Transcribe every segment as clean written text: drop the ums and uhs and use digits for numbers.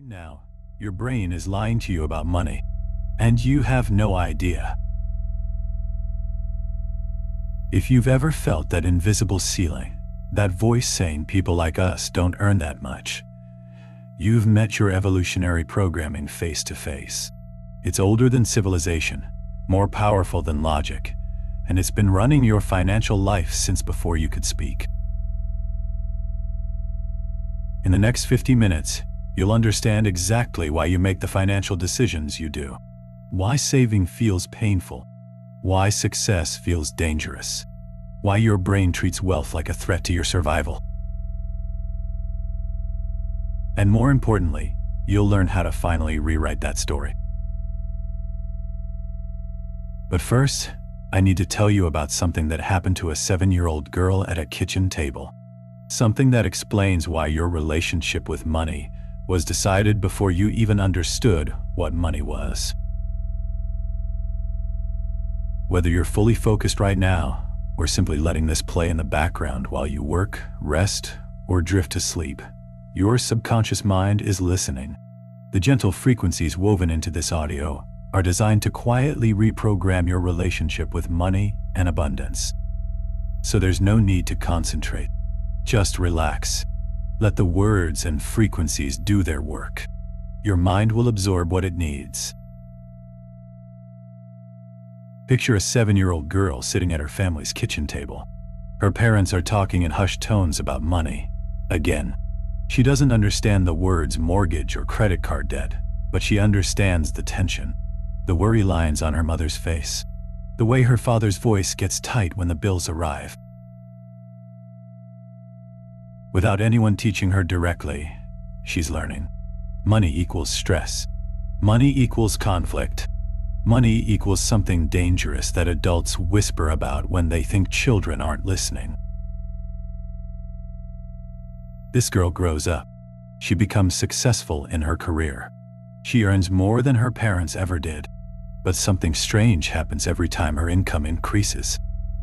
Right now, your brain is lying to you about money, and you have no idea. If you've ever felt that invisible ceiling, that voice saying people like us don't earn that much, you've met your evolutionary programming face to face. It's older than civilization, more powerful than logic, and it's been running your financial life since before you could speak. In the next 50 minutes, you'll understand exactly why you make the financial decisions you do, why saving feels painful, why success feels dangerous, why your brain treats wealth like a threat to your survival. And more importantly, you'll learn how to finally rewrite that story. But first, I need to tell you about something that happened to a 7-year-old girl at a kitchen table. Something that explains why your relationship with money was decided before you even understood what money was. Whether you're fully focused right now, or simply letting this play in the background while you work, rest, or drift to sleep, your subconscious mind is listening. The gentle frequencies woven into this audio are designed to quietly reprogram your relationship with money and abundance. So there's no need to concentrate. Just relax. Let the words and frequencies do their work. Your mind will absorb what it needs. Picture a 7-year-old girl sitting at her family's kitchen table. Her parents are talking in hushed tones about money. Again, she doesn't understand the words mortgage or credit card debt, but she understands the tension, the worry lines on her mother's face, the way her father's voice gets tight when the bills arrive. Without anyone teaching her directly, she's learning. Money equals stress. Money equals conflict. Money equals something dangerous that adults whisper about when they think children aren't listening. This girl grows up. She becomes successful in her career. She earns more than her parents ever did. But something strange happens every time her income increases.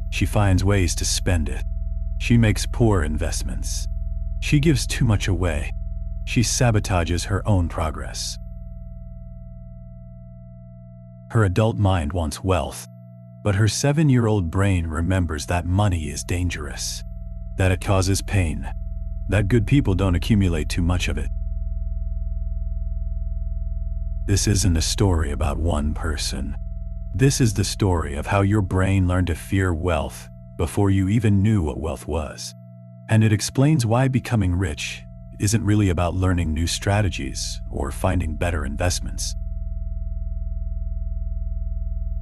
She finds ways to spend it. She makes poor investments. She gives too much away. She sabotages her own progress. Her adult mind wants wealth, but her 7-year-old brain remembers that money is dangerous, that it causes pain, that good people don't accumulate too much of it. This isn't a story about one person. This is the story of how your brain learned to fear wealth before you even knew what wealth was. And it explains why becoming rich isn't really about learning new strategies or finding better investments.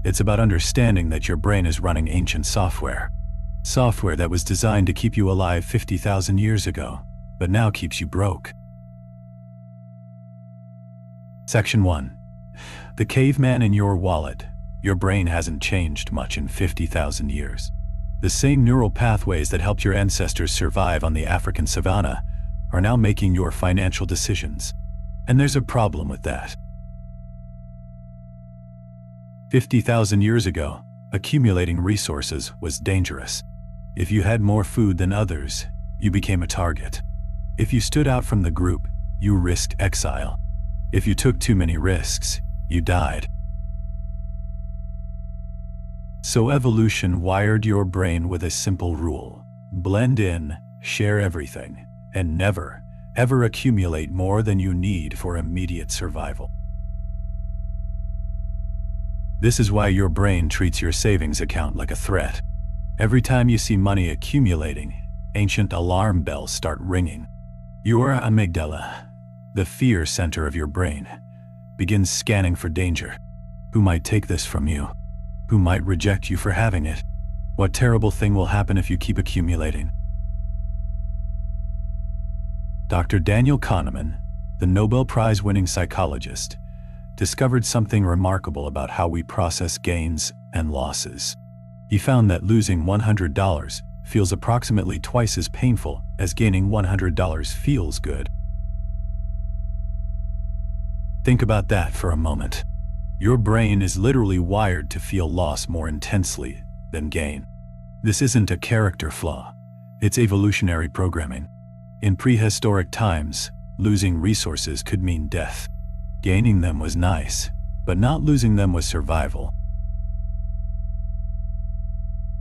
It's about understanding that your brain is running ancient software. Software that was designed to keep you alive 50,000 years ago, but now keeps you broke. Section 1. The caveman in your wallet. Your brain hasn't changed much in 50,000 years. The same neural pathways that helped your ancestors survive on the African savanna are now making your financial decisions. And there's a problem with that. 50,000 years ago, accumulating resources was dangerous. If you had more food than others, you became a target. If you stood out from the group, you risked exile. If you took too many risks, you died. So evolution wired your brain with a simple rule: blend in, share everything, and never, ever accumulate more than you need for immediate survival. This is why your brain treats your savings account like a threat. Every time you see money accumulating, ancient alarm bells start ringing. Your amygdala, the fear center of your brain, begins scanning for danger. Who might take this from you? Who might reject you for having it? What terrible thing will happen if you keep accumulating? Dr. Daniel Kahneman, the Nobel Prize-winning psychologist, discovered something remarkable about how we process gains and losses. He found that losing $100 feels approximately twice as painful as gaining $100 feels good. Think about that for a moment. Your brain is literally wired to feel loss more intensely than gain. This isn't a character flaw, it's evolutionary programming. In prehistoric times, Losing resources could mean death. Gaining them was nice, but not losing them was survival.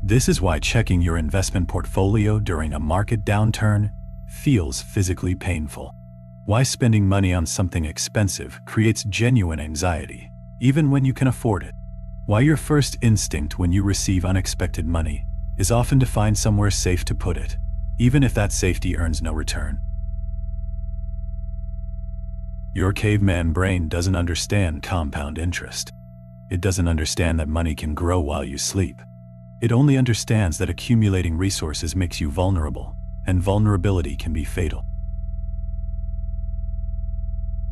This is why checking your investment portfolio during a market downturn feels physically painful. Why spending money on something expensive creates genuine anxiety, even when you can afford it. Why your first instinct when you receive unexpected money is often to find somewhere safe to put it, even if that safety earns no return. Your caveman brain doesn't understand compound interest. It doesn't understand that money can grow while you sleep. It only understands that accumulating resources makes you vulnerable, and vulnerability can be fatal.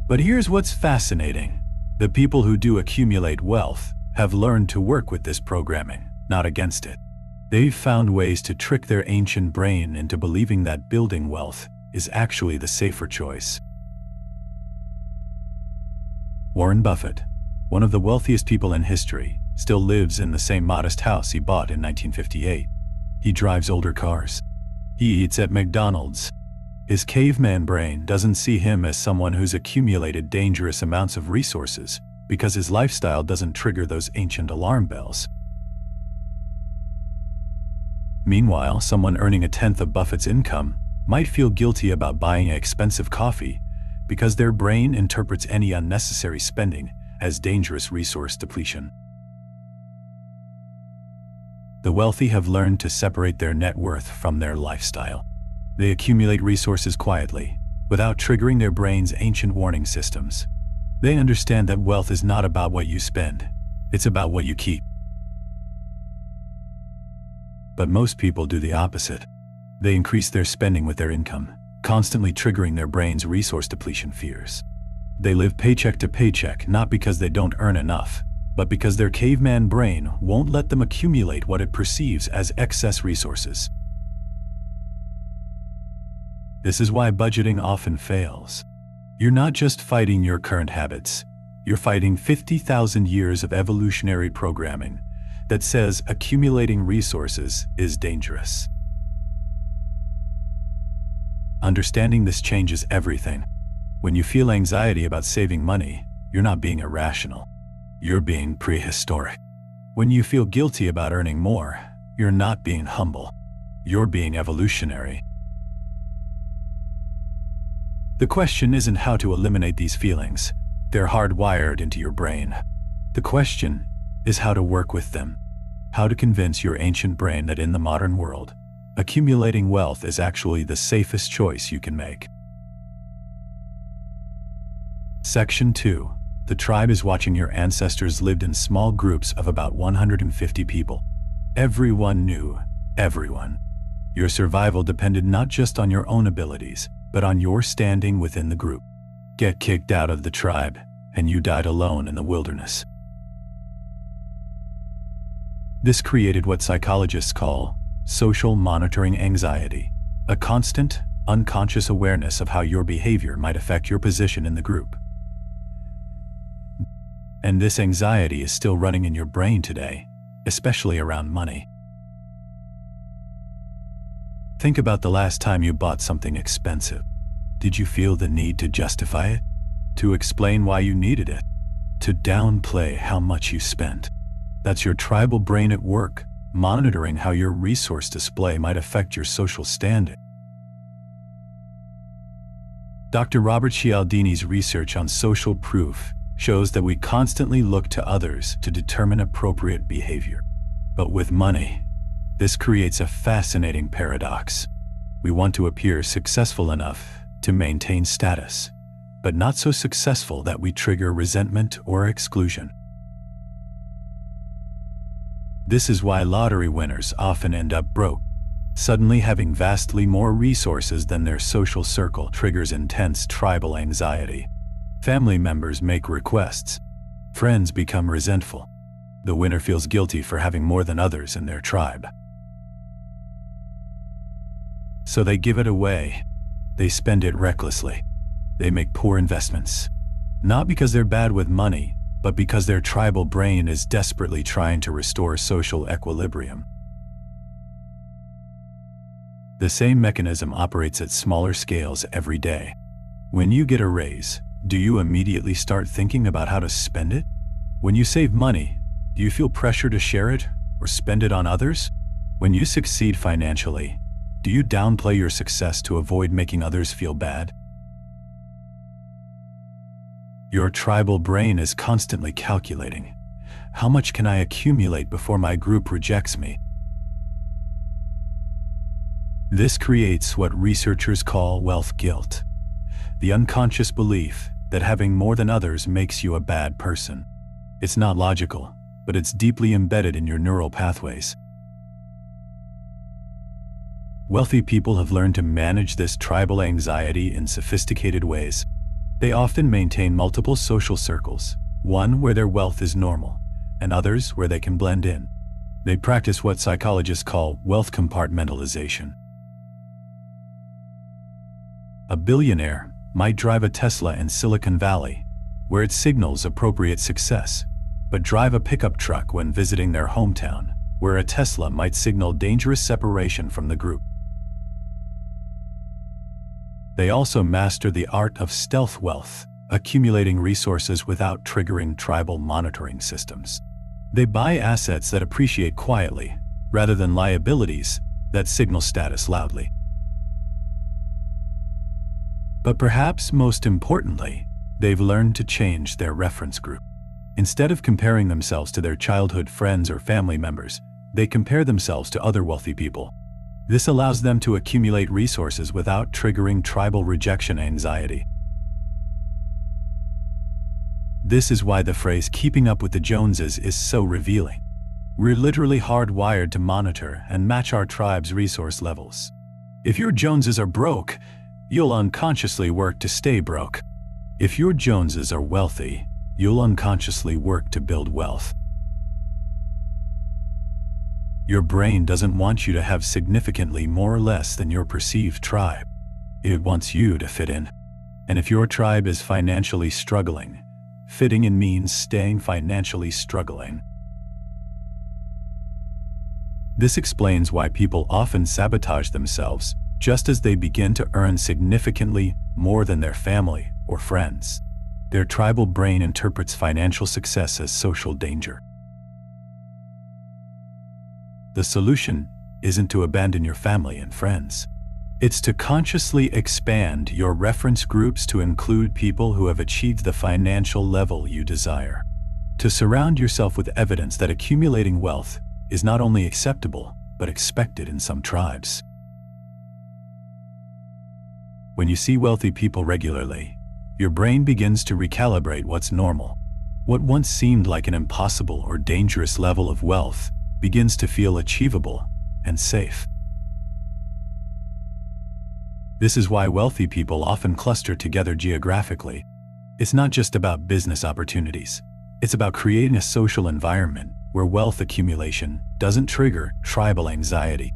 But here's what's fascinating. The people who do accumulate wealth have learned to work with this programming, not against it. They've found ways to trick their ancient brain into believing that building wealth is actually the safer choice. Warren Buffett, one of the wealthiest people in history, still lives in the same modest house he bought in 1958. He drives older cars. He eats at McDonald's. His caveman brain doesn't see him as someone who's accumulated dangerous amounts of resources because his lifestyle doesn't trigger those ancient alarm bells. Meanwhile, someone earning a tenth of Buffett's income might feel guilty about buying expensive coffee because their brain interprets any unnecessary spending as dangerous resource depletion. The wealthy have learned to separate their net worth from their lifestyle. They accumulate resources quietly, without triggering their brain's ancient warning systems. They understand that wealth is not about what you spend, it's about what you keep. But most people do the opposite. They increase their spending with their income, constantly triggering their brain's resource depletion fears. They live paycheck to paycheck not because they don't earn enough, but because their caveman brain won't let them accumulate what it perceives as excess resources. This is why budgeting often fails. You're not just fighting your current habits, you're fighting 50,000 years of evolutionary programming that says accumulating resources is dangerous. Understanding this changes everything. When you feel anxiety about saving money, you're not being irrational. You're being prehistoric. When you feel guilty about earning more, you're not being humble. You're being evolutionary. The question isn't how to eliminate these feelings. They're hardwired into your brain. The question is how to work with them. How to convince your ancient brain that in the modern world, accumulating wealth is actually the safest choice you can make. Section 2. The tribe is watching. Your ancestors lived in small groups of about 150 people. Everyone knew everyone. Your survival depended not just on your own abilities, but on your standing within the group. Get kicked out of the tribe, and you died alone in the wilderness. This created what psychologists call social monitoring anxiety, a constant, unconscious awareness of how your behavior might affect your position in the group. And this anxiety is still running in your brain today, especially around money. Think about the last time you bought something expensive. Did you feel the need to justify it? To explain why you needed it? To downplay how much you spent? That's your tribal brain at work, monitoring how your resource display might affect your social standing. Dr. Robert Cialdini's research on social proof shows that we constantly look to others to determine appropriate behavior. But with money, this creates a fascinating paradox. We want to appear successful enough to maintain status, but not so successful that we trigger resentment or exclusion. This is why lottery winners often end up broke. Suddenly having vastly more resources than their social circle triggers intense tribal anxiety. Family members make requests. Friends become resentful. The winner feels guilty for having more than others in their tribe. So they give it away. They spend it recklessly. They make poor investments. Not because they're bad with money, but because their tribal brain is desperately trying to restore social equilibrium. The same mechanism operates at smaller scales every day. When you get a raise, do you immediately start thinking about how to spend it? When you save money, do you feel pressure to share it or spend it on others? When you succeed financially, do you downplay your success to avoid making others feel bad? Your tribal brain is constantly calculating. How much can I accumulate before my group rejects me? This creates what researchers call wealth guilt, the unconscious belief that having more than others makes you a bad person. It's not logical, but it's deeply embedded in your neural pathways. Wealthy people have learned to manage this tribal anxiety in sophisticated ways. They often maintain multiple social circles, one where their wealth is normal, and others where they can blend in. They practice what psychologists call wealth compartmentalization. A billionaire might drive a Tesla in Silicon Valley, where it signals appropriate success, but drive a pickup truck when visiting their hometown, where a Tesla might signal dangerous separation from the group. They also master the art of stealth wealth, accumulating resources without triggering tribal monitoring systems. They buy assets that appreciate quietly, rather than liabilities that signal status loudly. But perhaps most importantly, they've learned to change their reference group. Instead of comparing themselves to their childhood friends or family members, they compare themselves to other wealthy people. This allows them to accumulate resources without triggering tribal rejection anxiety. This is why the phrase "keeping up with the Joneses" is so revealing. We're literally hardwired to monitor and match our tribe's resource levels. If your Joneses are broke, you'll unconsciously work to stay broke. If your Joneses are wealthy, you'll unconsciously work to build wealth. Your brain doesn't want you to have significantly more or less than your perceived tribe. It wants you to fit in. And if your tribe is financially struggling, fitting in means staying financially struggling. This explains why people often sabotage themselves just as they begin to earn significantly more than their family or friends. Their tribal brain interprets financial success as social danger. The solution isn't to abandon your family and friends. It's to consciously expand your reference groups to include people who have achieved the financial level you desire. To surround yourself with evidence that accumulating wealth is not only acceptable, but expected in some tribes. When you see wealthy people regularly, your brain begins to recalibrate what's normal. What once seemed like an impossible or dangerous level of wealth begins to feel achievable and safe. This is why wealthy people often cluster together geographically. It's not just about business opportunities. It's about creating a social environment where wealth accumulation doesn't trigger tribal anxiety.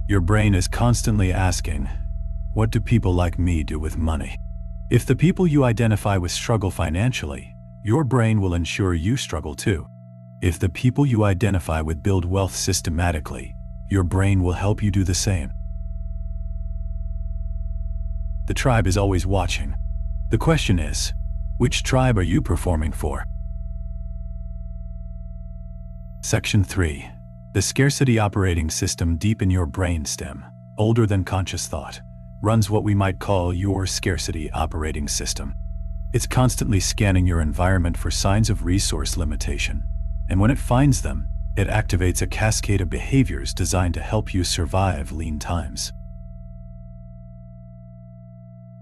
Your brain is constantly asking, what do people like me do with money? If the people you identify with struggle financially, your brain will ensure you struggle too. If the people you identify with build wealth systematically, your brain will help you do the same. The tribe is always watching. The question is, which tribe are you performing for? Section 3. The scarcity operating system deep in your brainstem, older than conscious thought, runs what we might call your scarcity operating system. It's constantly scanning your environment for signs of resource limitation, and when it finds them, it activates a cascade of behaviors designed to help you survive lean times.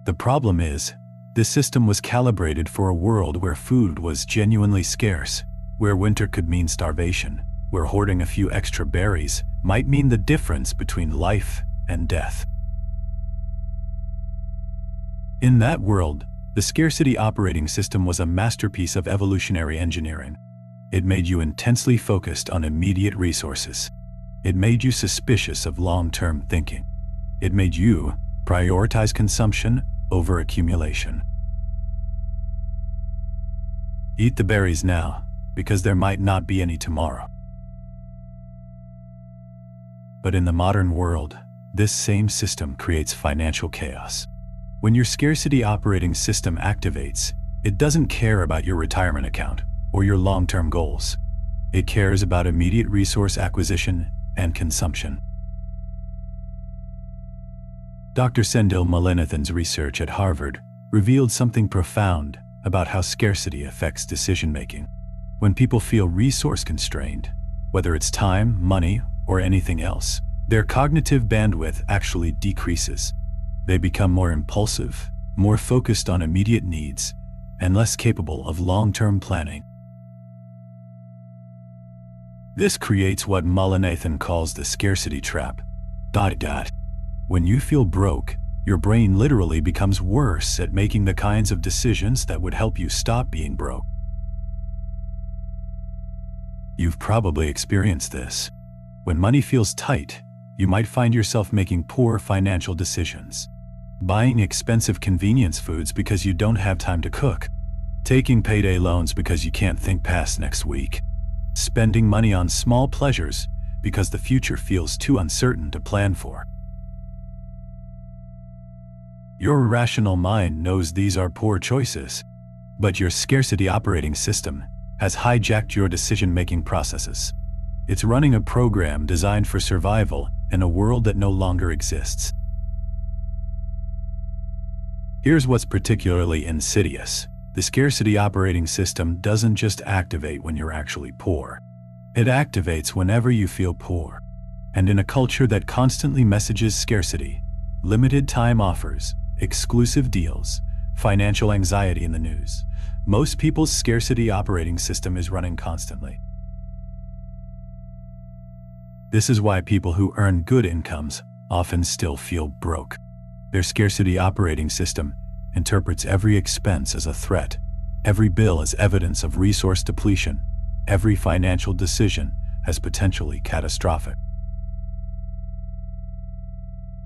The problem is, this system was calibrated for a world where food was genuinely scarce, where winter could mean starvation, where hoarding a few extra berries might mean the difference between life and death. In that world, the scarcity operating system was a masterpiece of evolutionary engineering. It made you intensely focused on immediate resources. It made you suspicious of long-term thinking. It made you prioritize consumption over accumulation. Eat the berries now, because there might not be any tomorrow. But in the modern world, This same system creates financial chaos. When your scarcity operating system activates, it doesn't care about your retirement account or your long-term goals. It cares about immediate resource acquisition and consumption. Dr. Sendil Mullainathan's research at Harvard revealed something profound about how scarcity affects decision-making. When people feel resource-constrained, whether it's time, money, or anything else, their cognitive bandwidth actually decreases. They become more impulsive, more focused on immediate needs, and less capable of long-term planning. This creates what Mullainathan calls the scarcity trap. When you feel broke, your brain literally becomes worse at making the kinds of decisions that would help you stop being broke. You've probably experienced this. When money feels tight, you might find yourself making poor financial decisions. Buying expensive convenience foods because you don't have time to cook. Taking payday loans because you can't think past next week. Spending money on small pleasures because the future feels too uncertain to plan for. Your rational mind knows these are poor choices, but your scarcity operating system has hijacked your decision-making processes. It's running a program designed for survival in a world that no longer exists. Here's what's particularly insidious. The scarcity operating system doesn't just activate when you're actually poor. It activates whenever you feel poor. And in a culture that constantly messages scarcity, limited time offers, exclusive deals, financial anxiety in the news, most people's scarcity operating system is running constantly. This is why people who earn good incomes often still feel broke. Their scarcity operating system interprets every expense as a threat, every bill as evidence of resource depletion, every financial decision as potentially catastrophic.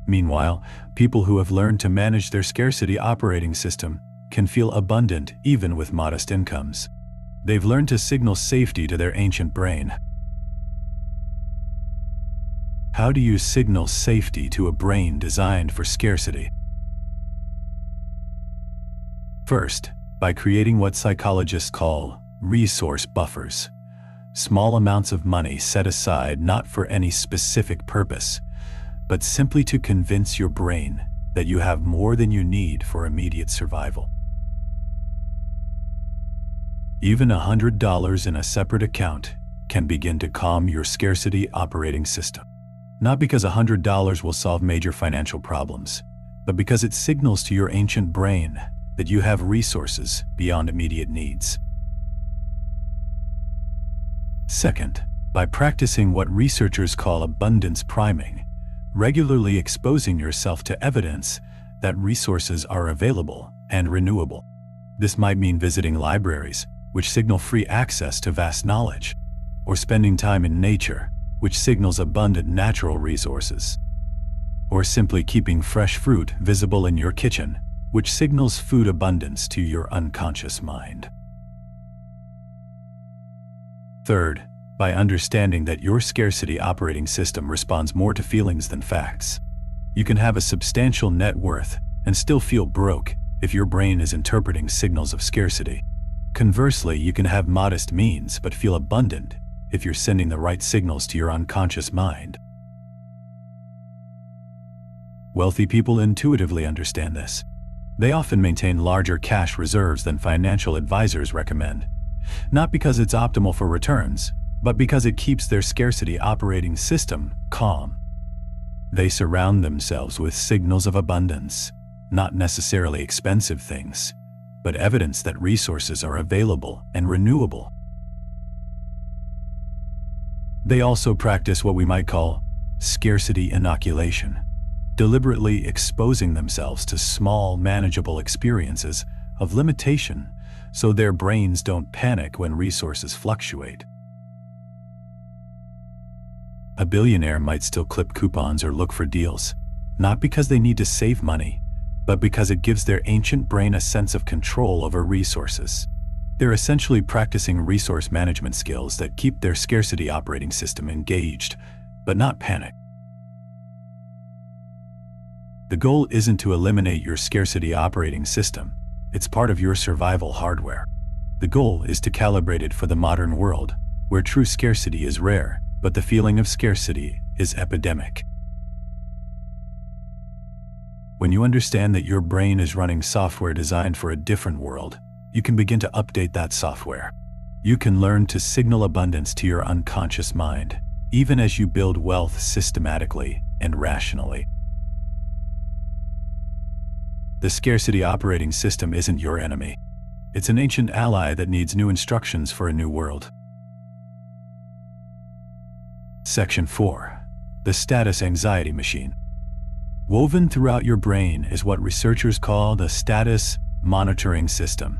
Meanwhile, people who have learned to manage their scarcity operating system can feel abundant even with modest incomes. They've learned to signal safety to their ancient brain. How do you signal safety to a brain designed for scarcity? First, by creating what psychologists call resource buffers. Small amounts of money set aside not for any specific purpose, but simply to convince your brain that you have more than you need for immediate survival. Even $100 in a separate account can begin to calm your scarcity operating system. Not because $100 will solve major financial problems, but because it signals to your ancient brain that you have resources beyond immediate needs. Second, by practicing what researchers call abundance priming, regularly exposing yourself to evidence that resources are available and renewable. This might mean visiting libraries, which signal free access to vast knowledge, or spending time in nature, which signals abundant natural resources, or simply keeping fresh fruit visible in your kitchen, which signals food abundance to your unconscious mind. Third, by understanding that your scarcity operating system responds more to feelings than facts. You can have a substantial net worth and still feel broke if your brain is interpreting signals of scarcity. Conversely, you can have modest means but feel abundant if you're sending the right signals to your unconscious mind. Wealthy people intuitively understand this. They often maintain larger cash reserves than financial advisors recommend, not because it's optimal for returns, but because it keeps their scarcity operating system calm. They surround themselves with signals of abundance, not necessarily expensive things, but evidence that resources are available and renewable. They also practice what we might call scarcity inoculation, deliberately exposing themselves to small, manageable experiences of limitation so their brains don't panic when resources fluctuate. A billionaire might still clip coupons or look for deals, not because they need to save money, but because it gives their ancient brain a sense of control over resources. They're essentially practicing resource management skills that keep their scarcity operating system engaged, but not panicked. The goal isn't to eliminate your scarcity operating system. It's part of your survival hardware. The goal is to calibrate it for the modern world, where true scarcity is rare, but the feeling of scarcity is epidemic. When you understand that your brain is running software designed for a different world, you can begin to update that software. You can learn to signal abundance to your unconscious mind, even as you build wealth systematically and rationally. The scarcity operating system isn't your enemy. It's an ancient ally that needs new instructions for a new world. Section 4. The status anxiety machine. Woven throughout your brain is what researchers call the status monitoring system,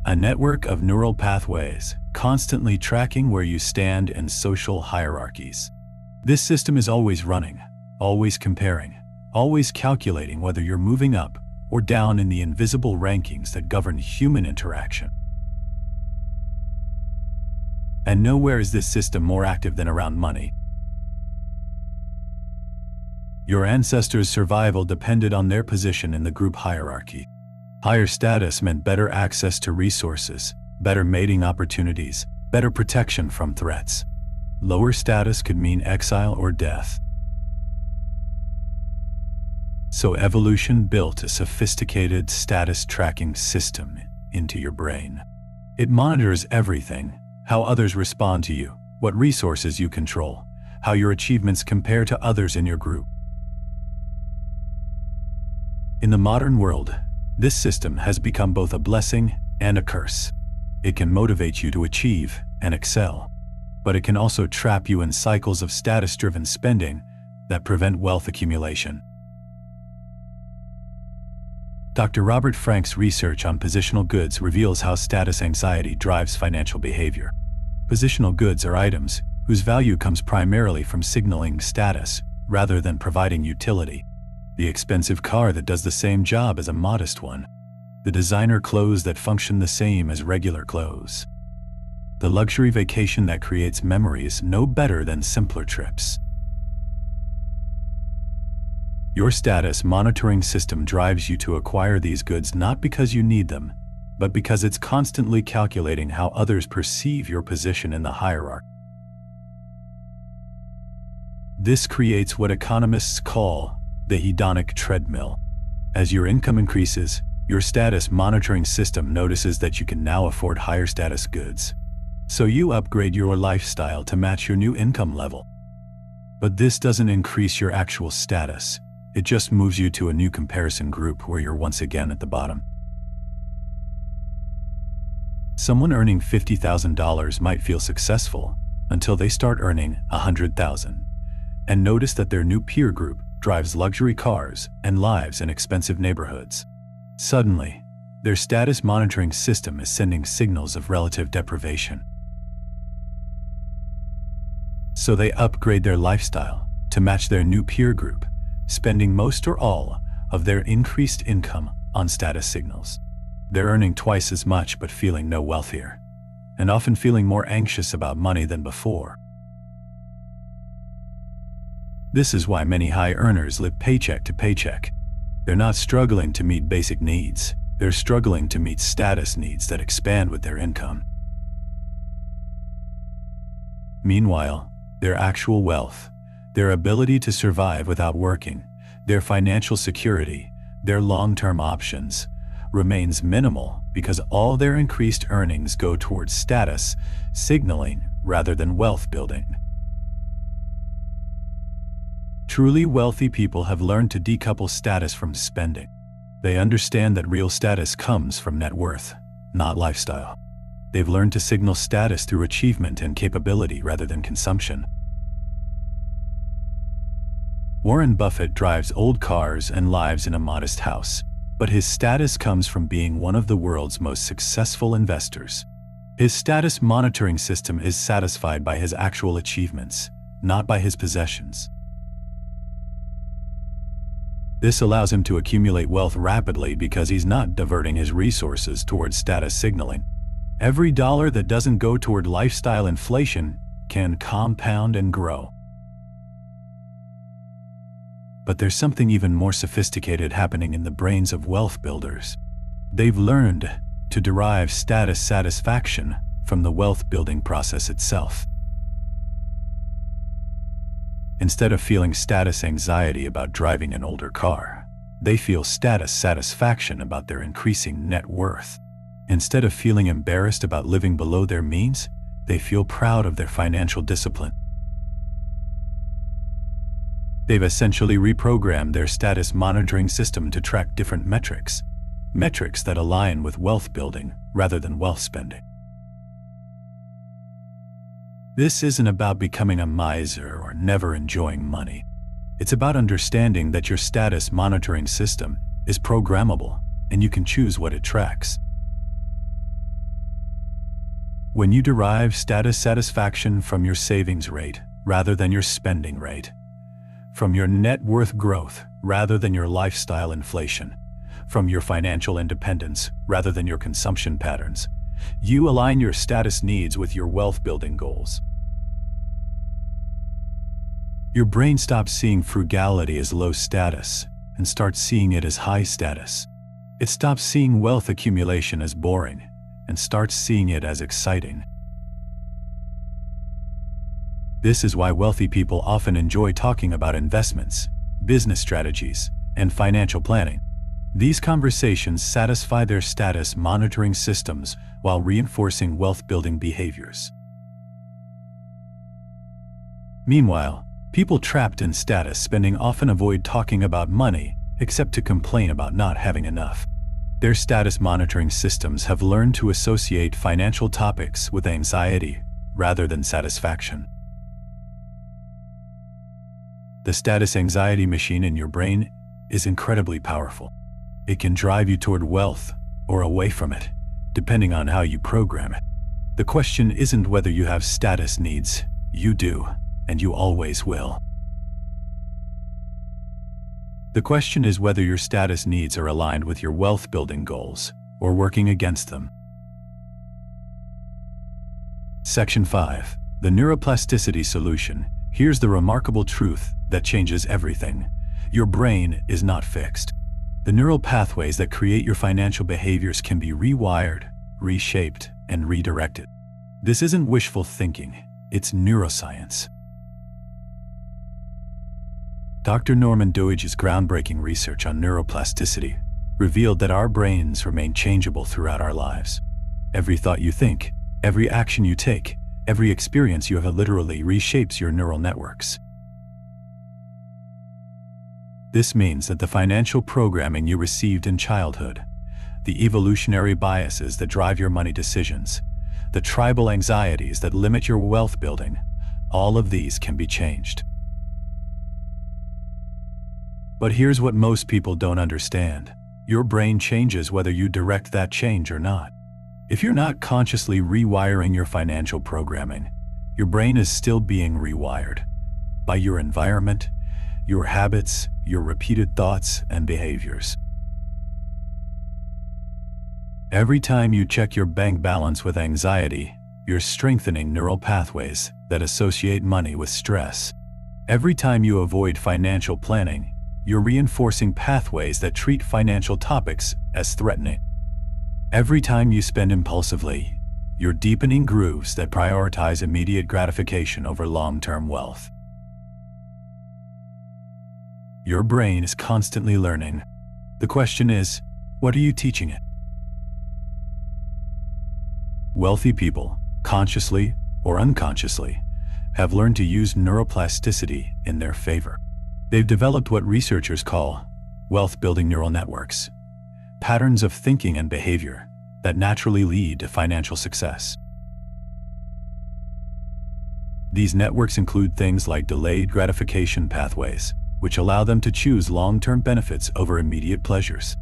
a network of neural pathways constantly tracking where you stand in social hierarchies. This system is always running, always comparing, always calculating whether you're moving up or down in the invisible rankings that govern human interaction. And nowhere is this system more active than around money. Your ancestors' survival depended on their position in the group hierarchy. Higher status meant better access to resources, better mating opportunities, better protection from threats. Lower status could mean exile or death. So evolution built a sophisticated status tracking system into your brain. It monitors everything: how others respond to you, what resources you control, how your achievements compare to others in your group. In the modern world, this system has become both a blessing and a curse. It can motivate you to achieve and excel, but it can also trap you in cycles of status-driven spending that prevent wealth accumulation. Dr. Robert Frank's research on positional goods reveals how status anxiety drives financial behavior. Positional goods are items whose value comes primarily from signaling status rather than providing utility. The expensive car that does the same job as a modest one. The designer clothes that function the same as regular clothes. The luxury vacation that creates memories no better than simpler trips. Your status monitoring system drives you to acquire these goods not because you need them, but because it's constantly calculating how others perceive your position in the hierarchy. This creates what economists call the hedonic treadmill. As your income increases, your status monitoring system notices that you can now afford higher status goods. So you upgrade your lifestyle to match your new income level. But this doesn't increase your actual status. It just moves you to a new comparison group where you're once again at the bottom. Someone earning $50,000 might feel successful until they start earning $100,000 and notice that their new peer group drives luxury cars and lives in expensive neighborhoods. Suddenly, their status monitoring system is sending signals of relative deprivation. So they upgrade their lifestyle to match their new peer group, spending most or all of their increased income on status signals. They're earning twice as much but feeling no wealthier, and often feeling more anxious about money than before. This is why many high earners live paycheck to paycheck. They're not struggling to meet basic needs, they're struggling to meet status needs that expand with their income. Meanwhile, their actual wealth, their ability to survive without working, their financial security, their long-term options, remains minimal because all their increased earnings go towards status signaling rather than wealth building. Truly wealthy people have learned to decouple status from spending. They understand that real status comes from net worth, not lifestyle. They've learned to signal status through achievement and capability rather than consumption. Warren Buffett drives old cars and lives in a modest house, but his status comes from being one of the world's most successful investors. His status monitoring system is satisfied by his actual achievements, not by his possessions. This allows him to accumulate wealth rapidly because he's not diverting his resources towards status signaling. Every dollar that doesn't go toward lifestyle inflation can compound and grow. But there's something even more sophisticated happening in the brains of wealth builders. They've learned to derive status satisfaction from the wealth building process itself. Instead of feeling status anxiety about driving an older car, they feel status satisfaction about their increasing net worth. Instead of feeling embarrassed about living below their means, they feel proud of their financial discipline. They've essentially reprogrammed their status monitoring system to track different metrics that align with wealth building rather than wealth spending. This isn't about becoming a miser or never enjoying money. It's about understanding that your status monitoring system is programmable and you can choose what it tracks. When you derive status satisfaction from your savings rate rather than your spending rate, from your net worth growth rather than your lifestyle inflation, from your financial independence rather than your consumption patterns, you align your status needs with your wealth building goals. Your brain stops seeing frugality as low status and starts seeing it as high status. It stops seeing wealth accumulation as boring and starts seeing it as exciting. This is why wealthy people often enjoy talking about investments, business strategies, and financial planning. These conversations satisfy their status monitoring systems while reinforcing wealth-building behaviors. Meanwhile, people trapped in status spending often avoid talking about money except to complain about not having enough. Their status monitoring systems have learned to associate financial topics with anxiety rather than satisfaction. The status anxiety machine in your brain is incredibly powerful. It can drive you toward wealth or away from it, depending on how you program it. The question isn't whether you have status needs. You do, and you always will. The question is whether your status needs are aligned with your wealth building goals or working against them. Section 5. The Neuroplasticity Solution. Here's the remarkable truth that changes everything. Your brain is not fixed. The neural pathways that create your financial behaviors can be rewired, reshaped, and redirected. This isn't wishful thinking, it's neuroscience. Dr. Norman Doidge's groundbreaking research on neuroplasticity revealed that our brains remain changeable throughout our lives. Every thought you think, every action you take, every experience you have literally reshapes your neural networks. This means that the financial programming you received in childhood, the evolutionary biases that drive your money decisions, the tribal anxieties that limit your wealth building, all of these can be changed. But here's what most people don't understand. Your brain changes whether you direct that change or not. If you're not consciously rewiring your financial programming, your brain is still being rewired by your environment, your habits, your repeated thoughts and behaviors. Every time you check your bank balance with anxiety, you're strengthening neural pathways that associate money with stress. Every time you avoid financial planning, you're reinforcing pathways that treat financial topics as threatening. Every time you spend impulsively, you're deepening grooves that prioritize immediate gratification over long-term wealth. Your brain is constantly learning. The question is, what are you teaching it? Wealthy people, consciously or unconsciously, have learned to use neuroplasticity in their favor. They've developed what researchers call wealth-building neural networks, patterns of thinking and behavior that naturally lead to financial success. These networks include things like delayed gratification pathways, which allow them to choose long-term benefits over immediate pleasures,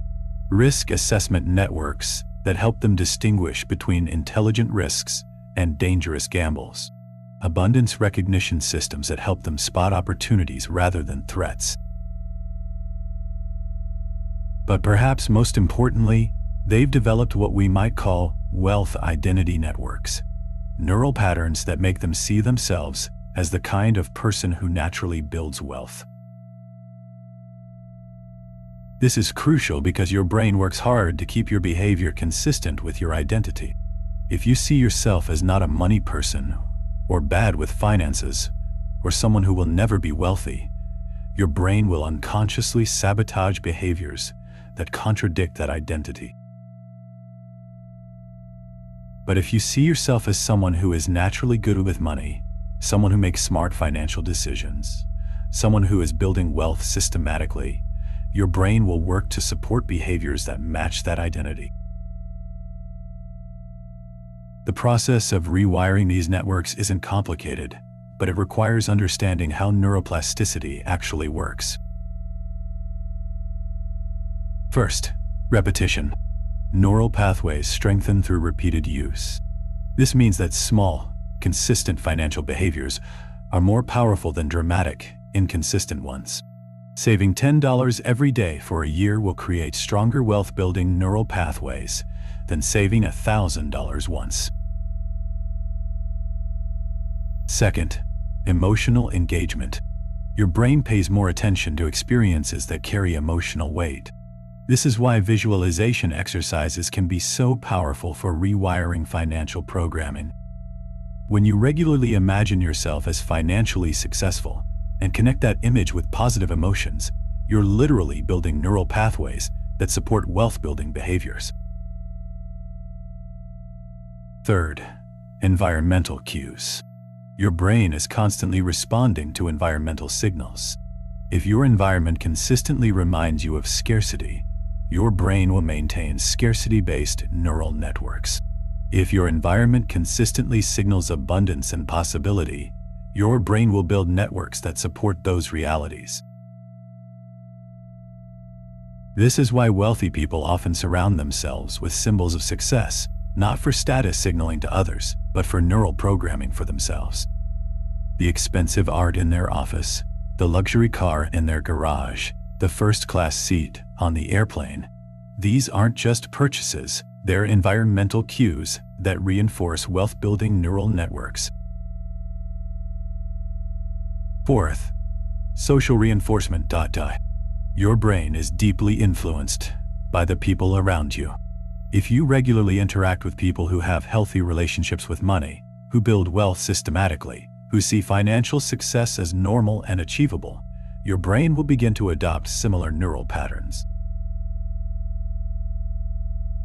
risk assessment networks that help them distinguish between intelligent risks and dangerous gambles, abundance recognition systems that help them spot opportunities rather than threats. But perhaps most importantly, they've developed what we might call wealth identity networks, neural patterns that make them see themselves as the kind of person who naturally builds wealth. This is crucial because your brain works hard to keep your behavior consistent with your identity. If you see yourself as not a money person, or bad with finances, or someone who will never be wealthy, your brain will unconsciously sabotage behaviors that contradict that identity. But if you see yourself as someone who is naturally good with money, someone who makes smart financial decisions, someone who is building wealth systematically, your brain will work to support behaviors that match that identity. The process of rewiring these networks isn't complicated, but it requires understanding how neuroplasticity actually works. First, repetition. Neural pathways strengthen through repeated use. This means that small, consistent financial behaviors are more powerful than dramatic, inconsistent ones. Saving $10 every day for a year will create stronger wealth-building neural pathways than saving $1,000 once. Second, emotional engagement. Your brain pays more attention to experiences that carry emotional weight. This is why visualization exercises can be so powerful for rewiring financial programming. When you regularly imagine yourself as financially successful and connect that image with positive emotions, you're literally building neural pathways that support wealth-building behaviors. Third, environmental cues. Your brain is constantly responding to environmental signals. If your environment consistently reminds you of scarcity, your brain will maintain scarcity-based neural networks. If your environment consistently signals abundance and possibility, your brain will build networks that support those realities. This is why wealthy people often surround themselves with symbols of success, not for status signaling to others, but for neural programming for themselves. The expensive art in their office, the luxury car in their garage, the first-class seat on the airplane, these aren't just purchases, they're environmental cues that reinforce wealth-building neural networks. Fourth, social reinforcement. Your brain is deeply influenced by the people around you. If you regularly interact with people who have healthy relationships with money, who build wealth systematically, who see financial success as normal and achievable, your brain will begin to adopt similar neural patterns.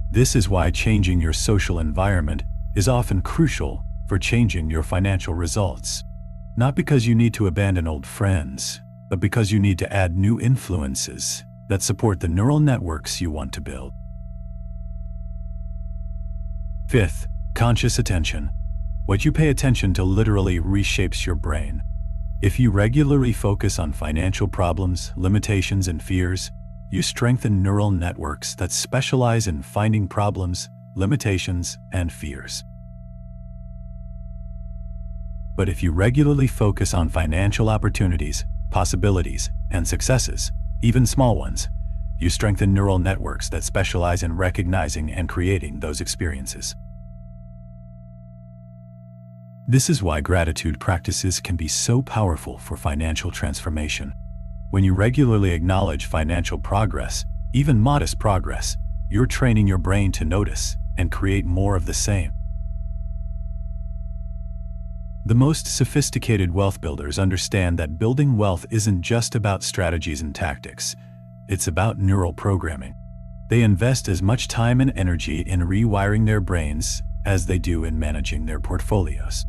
This is why changing your social environment is often crucial for changing your financial results. Not because you need to abandon old friends, but because you need to add new influences that support the neural networks you want to build. Fifth, conscious attention. What you pay attention to literally reshapes your brain. If you regularly focus on financial problems, limitations, and fears, you strengthen neural networks that specialize in finding problems, limitations, and fears. But if you regularly focus on financial opportunities, possibilities, and successes, even small ones, you strengthen neural networks that specialize in recognizing and creating those experiences. This is why gratitude practices can be so powerful for financial transformation. When you regularly acknowledge financial progress, even modest progress, you're training your brain to notice and create more of the same. The most sophisticated wealth builders understand that building wealth isn't just about strategies and tactics. It's about neural programming. They invest as much time and energy in rewiring their brains as they do in managing their portfolios.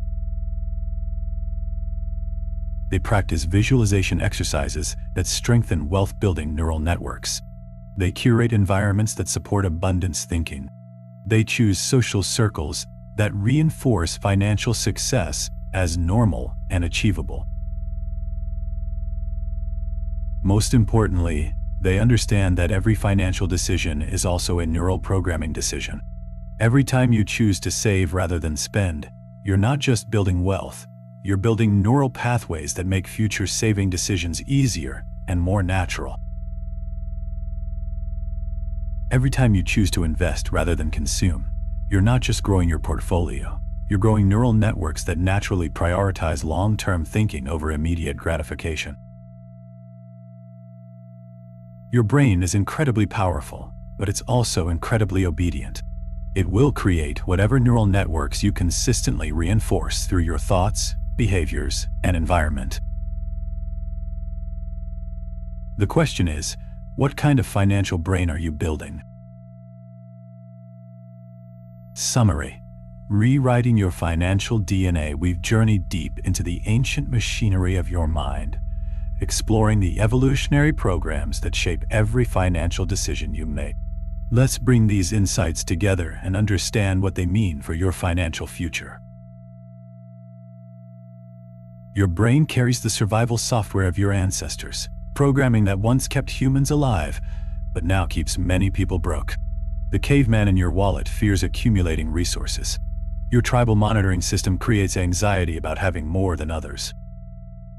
They practice visualization exercises that strengthen wealth-building neural networks. They curate environments that support abundance thinking. They choose social circles that reinforce financial success as normal and achievable. Most importantly, they understand that every financial decision is also a neural programming decision. Every time you choose to save rather than spend, you're not just building wealth, you're building neural pathways that make future saving decisions easier and more natural. Every time you choose to invest rather than consume, you're not just growing your portfolio, you're growing neural networks that naturally prioritize long-term thinking over immediate gratification. Your brain is incredibly powerful, but it's also incredibly obedient. It will create whatever neural networks you consistently reinforce through your thoughts, behaviors, and environment. The question is, what kind of financial brain are you building? Summary. Rewriting your financial DNA, we've journeyed deep into the ancient machinery of your mind, exploring the evolutionary programs that shape every financial decision you make. Let's bring these insights together and understand what they mean for your financial future. Your brain carries the survival software of your ancestors, programming that once kept humans alive, but now keeps many people broke. The caveman in your wallet fears accumulating resources. Your tribal monitoring system creates anxiety about having more than others.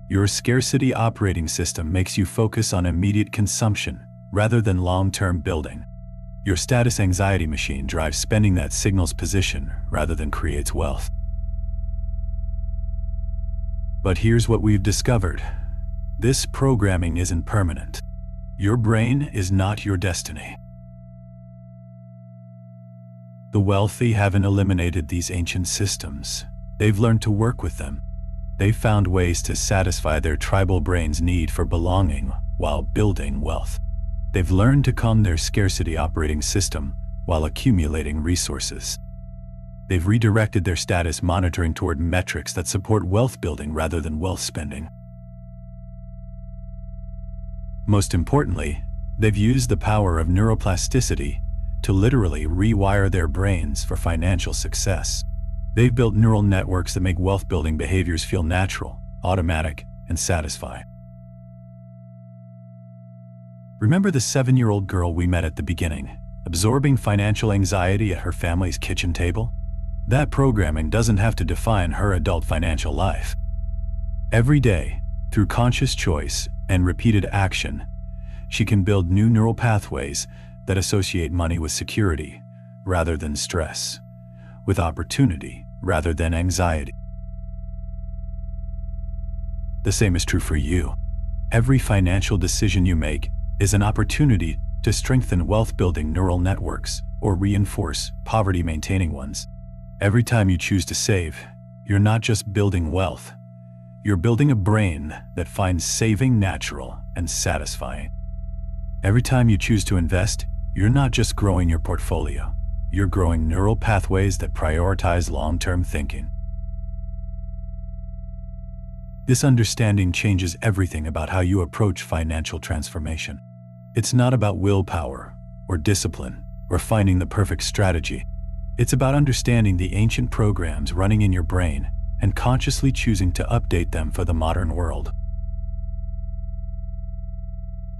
Your scarcity operating system makes you focus on immediate consumption rather than long-term building. Your status anxiety machine drives spending that signals position rather than creates wealth. But here's what we've discovered. This programming isn't permanent. Your brain is not your destiny. The wealthy haven't eliminated these ancient systems. They've learned to work with them. They've found ways to satisfy their tribal brain's need for belonging while building wealth. They've learned to calm their scarcity operating system while accumulating resources. They've redirected their status monitoring toward metrics that support wealth building rather than wealth spending. Most importantly, they've used the power of neuroplasticity to literally rewire their brains for financial success. They've built neural networks that make wealth-building behaviors feel natural, automatic, and satisfying. Remember the 7-year-old girl we met at the beginning, absorbing financial anxiety at her family's kitchen table? That programming doesn't have to define her adult financial life. Every day, through conscious choice and repeated action, she can build new neural pathways that associate money with security rather than stress, with opportunity rather than anxiety. The same is true for you. Every financial decision you make is an opportunity to strengthen wealth-building neural networks or reinforce poverty-maintaining ones. Every time you choose to save, you're not just building wealth, you're building a brain that finds saving natural and satisfying. Every time you choose to invest, you're not just growing your portfolio, you're growing neural pathways that prioritize long-term thinking. This understanding changes everything about how you approach financial transformation. It's not about willpower or discipline or finding the perfect strategy. It's about understanding the ancient programs running in your brain and consciously choosing to update them for the modern world.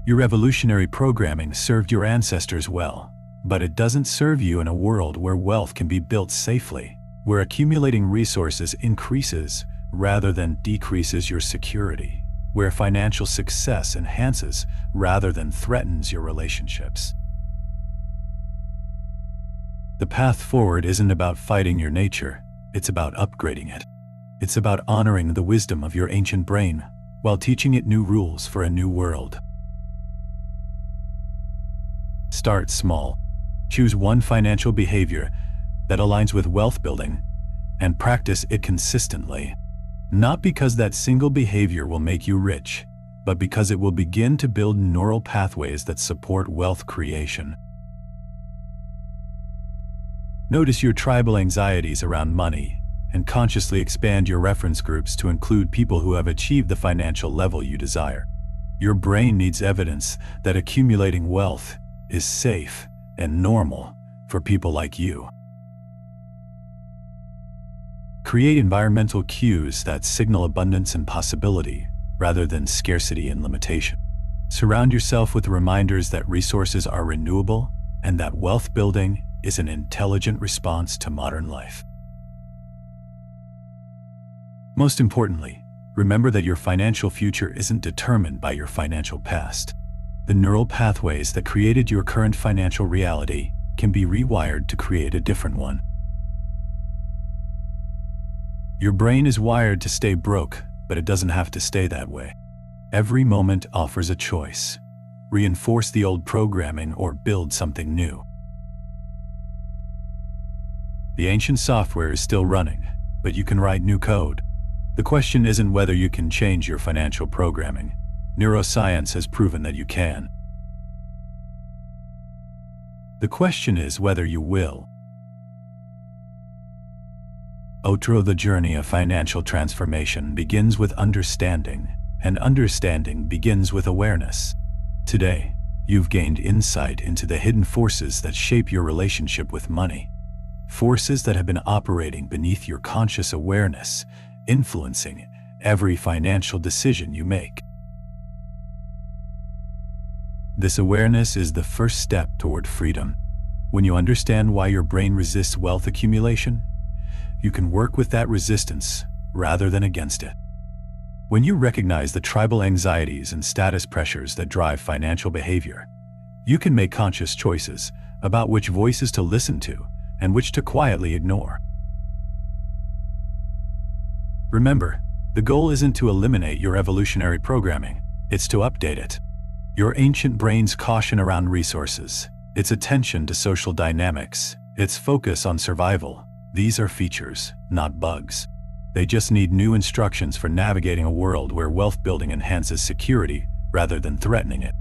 Your evolutionary programming served your ancestors well, but it doesn't serve you in a world where wealth can be built safely, where accumulating resources increases rather than decreases your security, where financial success enhances rather than threatens your relationships. The path forward isn't about fighting your nature, it's about upgrading it. It's about honoring the wisdom of your ancient brain while teaching it new rules for a new world. Start small. Choose one financial behavior that aligns with wealth building and practice it consistently. Not because that single behavior will make you rich, but because it will begin to build neural pathways that support wealth creation. Notice your tribal anxieties around money and consciously expand your reference groups to include people who have achieved the financial level you desire. Your brain needs evidence that accumulating wealth is safe and normal for people like you. Create environmental cues that signal abundance and possibility rather than scarcity and limitation. Surround yourself with reminders that resources are renewable and that wealth building is an intelligent response to modern life. Most importantly, remember that your financial future isn't determined by your financial past. The neural pathways that created your current financial reality can be rewired to create a different one. Your brain is wired to stay broke, but it doesn't have to stay that way. Every moment offers a choice. reinforce the old programming, or build something new. The ancient software is still running, but you can write new code. The question isn't whether you can change your financial programming. Neuroscience has proven that you can. The question is whether you will. The journey of financial transformation begins with understanding, and understanding begins with awareness. Today, you've gained insight into the hidden forces that shape your relationship with money. Forces that have been operating beneath your conscious awareness, influencing every financial decision you make. This awareness is the first step toward freedom. When you understand why your brain resists wealth accumulation, you can work with that resistance rather than against it. When you recognize the tribal anxieties and status pressures that drive financial behavior, you can make conscious choices about which voices to listen to and which to quietly ignore. Remember, the goal isn't to eliminate your evolutionary programming, it's to update it. Your ancient brain's caution around resources, its attention to social dynamics, its focus on survival, these are features, not bugs. They just need new instructions for navigating a world where wealth building enhances security rather than threatening it.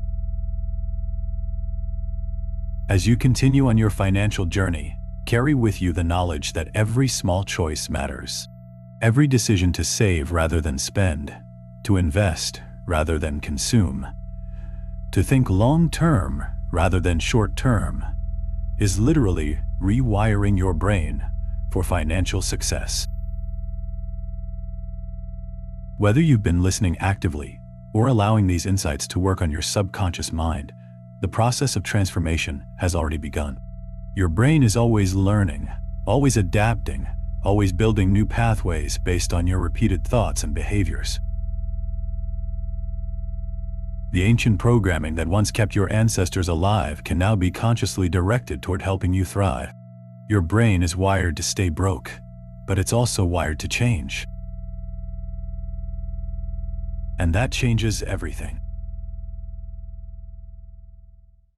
As you continue on your financial journey, carry with you the knowledge that every small choice matters. Every decision to save rather than spend, to invest rather than consume, to think long-term rather than short-term, is literally rewiring your brain for financial success. Whether you've been listening actively or allowing these insights to work on your subconscious mind, the process of transformation has already begun. Your brain is always learning, always adapting, always building new pathways based on your repeated thoughts and behaviors. The ancient programming that once kept your ancestors alive can now be consciously directed toward helping you thrive. Your brain is wired to stay broke, but it's also wired to change. And that changes everything.